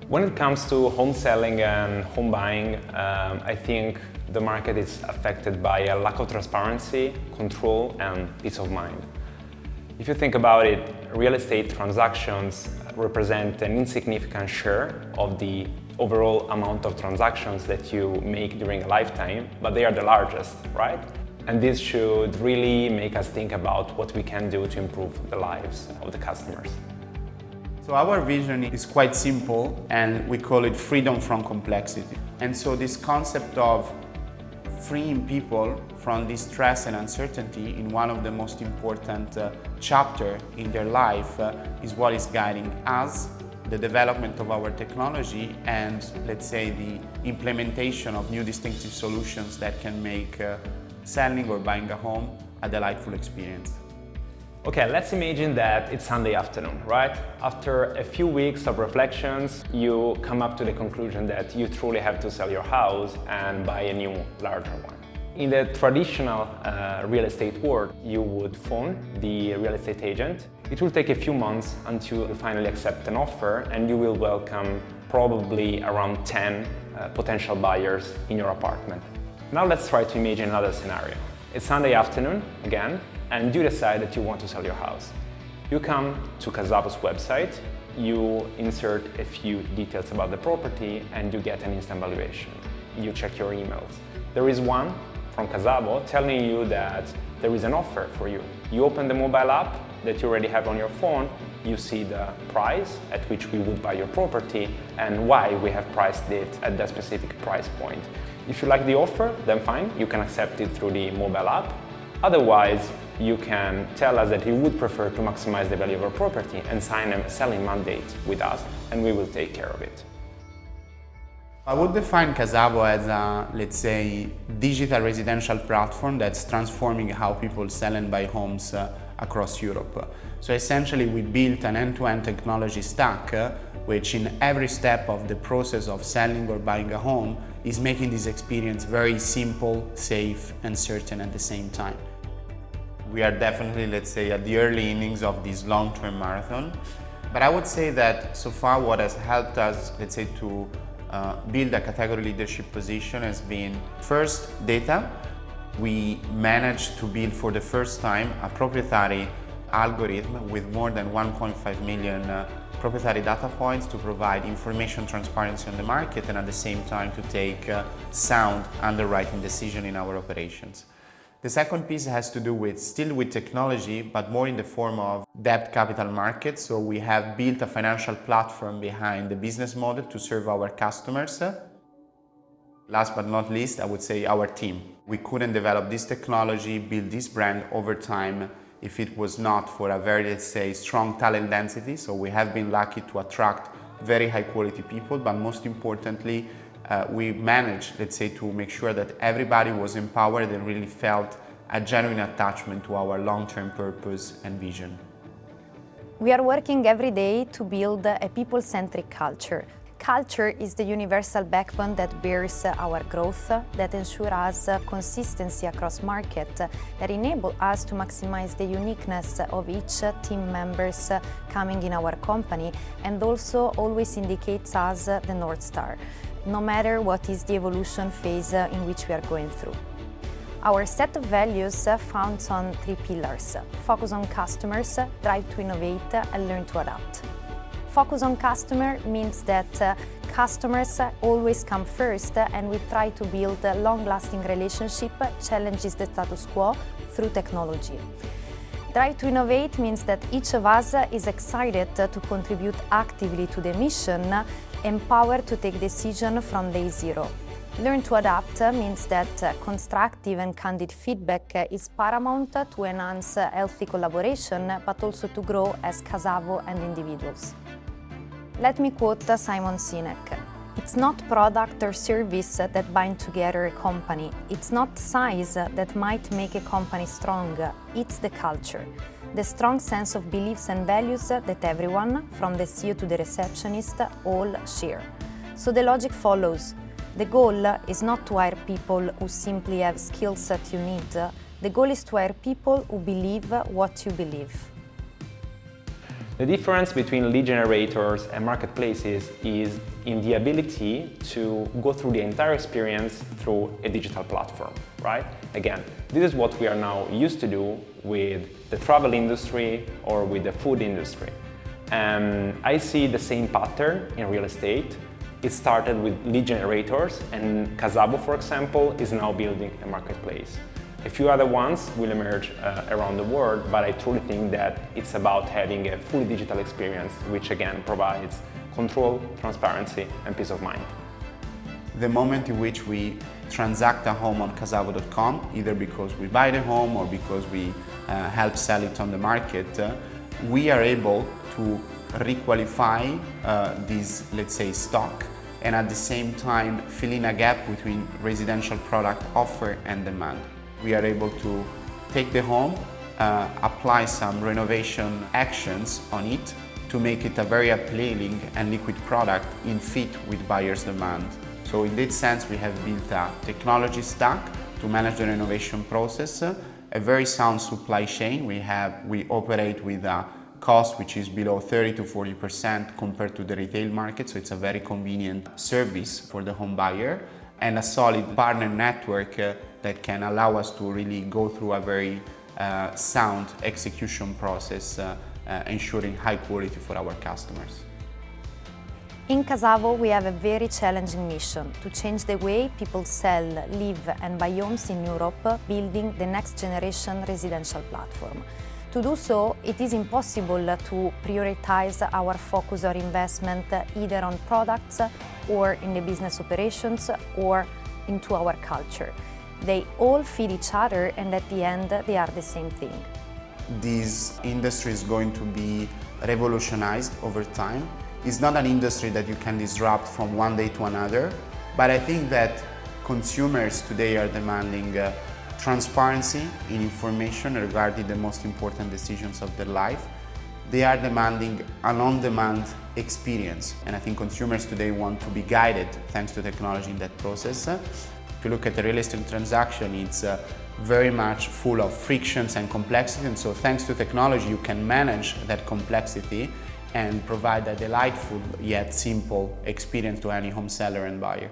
When it comes to home selling and home buying, I think the market is affected by a lack of transparency, control, and peace of mind. If you think about it, real estate transactions represent an insignificant share of the overall amount of transactions that you make during a lifetime, but they are the largest, right? And this should really make us think about what we can do to improve the lives of the customers. So our vision is quite simple, and we call it freedom from complexity. And so this concept of freeing people from this stress and uncertainty in one of the most important chapters in their life is what is guiding us, the development of our technology, and let's say the implementation of new distinctive solutions that can make selling or buying a home a delightful experience. Okay, let's imagine that it's Sunday afternoon, right? After a few weeks of reflections, you come up to the conclusion that you truly have to sell your house and buy a new, larger one. In the traditional real estate world, you would phone the real estate agent. It will take a few months until you finally accept an offer, and you will welcome probably around 10 potential buyers in your apartment. Now let's try to imagine another scenario. It's Sunday afternoon again, and you decide that you want to sell your house. You come to CASAVO's website, you insert a few details about the property, and you get an instant valuation. You check your emails. There is one from CASAVO telling you that there is an offer for you. You open the mobile app that you already have on your phone, you see the price at which we would buy your property and why we have priced it at that specific price point. If you like the offer, then fine, you can accept it through the mobile app. Otherwise, you can tell us that you would prefer to maximize the value of our property and sign a selling mandate with us, and we will take care of it. I would define CASAVO as a, let's say, digital residential platform that's transforming how people sell and buy homes across Europe. So essentially, we built an end-to-end technology stack which in every step of the process of selling or buying a home is making this experience very simple, safe, and certain at the same time. We are definitely, let's say, at the early innings of this long-term marathon. But I would say that so far what has helped us, let's say, to build a category leadership position has been first, data. We managed to build for the first time a proprietary algorithm with more than 1.5 million proprietary data points to provide information transparency on the market and at the same time to take sound underwriting decision in our operations. The second piece has to do with still with technology, but more in the form of debt capital markets. So we have built a financial platform behind the business model to serve our customers. Last but not least, I would say our team. We couldn't develop this technology, build this brand over time if it was not for a very, let's say, strong talent density. So we have been lucky to attract very high quality people, but most importantly, we managed, let's say, to make sure that everybody was empowered and really felt a genuine attachment to our long-term purpose and vision. We are working every day to build a people-centric culture. Culture is the universal backbone that bears our growth, that ensures us consistency across market, that enable us to maximize the uniqueness of each team members coming in our company, and also always indicates us the North Star, no matter what is the evolution phase in which we are going through. Our set of values founds on 3 pillars: focus on customers, drive to innovate, and learn to adapt. Focus on customer means that customers always come first, and we try to build a long-lasting relationship, challenges the status quo through technology. Drive to innovate means that each of us is excited to contribute actively to the mission, empowered to take decision from day zero. Learn to adapt means that constructive and candid feedback is paramount to enhance healthy collaboration, but also to grow as CASAVO and individuals. Let me quote Simon Sinek. It's not product or service that bind together a company. It's not size that might make a company strong. It's the culture. the strong sense of beliefs and values that everyone, from the CEO to the receptionist, all share. So the logic follows. The goal is not to hire people who simply have skills that you need. The goal is to hire people who believe what you believe. The difference between lead generators and marketplaces is in the ability to go through the entire experience through a digital platform, right? Again, this is what we are now used to do with the travel industry or with the food industry. I see the same pattern in real estate. It started with lead generators, and CASAVO, for example, is now building a marketplace. A few other ones will emerge around the world, but I truly think that it's about having a fully digital experience, which again provides control, transparency, and peace of mind. The moment in which we transact a home on CASAVO.com, either because we buy the home or because we help sell it on the market, we are able to requalify this, let's say, stock, and at the same time fill in a gap between residential product offer and demand. We are able to take the home, apply some renovation actions on it to make it a very appealing and liquid product in fit with buyers' demand. So in that sense, we have built a technology stack to manage the renovation process, a very sound supply chain. We operate with a cost which is below 30 to 40% compared to the retail market, so it's a very convenient service for the home buyer, and a solid partner network that can allow us to really go through a very sound execution process, ensuring high quality for our customers. In CASAVO, we have a very challenging mission to change the way people sell, live and buy homes in Europe, building the next generation residential platform. To do so, it is impossible to prioritize our focus or investment either on products or in the business operations or into our culture. They all feed each other, and at the end, they are the same thing. This industry is going to be revolutionized over time. It's not an industry that you can disrupt from one day to another, but I think that consumers today are demanding transparency in information regarding the most important decisions of their life. They are demanding an on-demand experience, and I think consumers today want to be guided thanks to technology in that process. If you look at the real estate transaction, it's very much full of frictions and complexity, and so thanks to technology you can manage that complexity and provide a delightful yet simple experience to any home seller and buyer.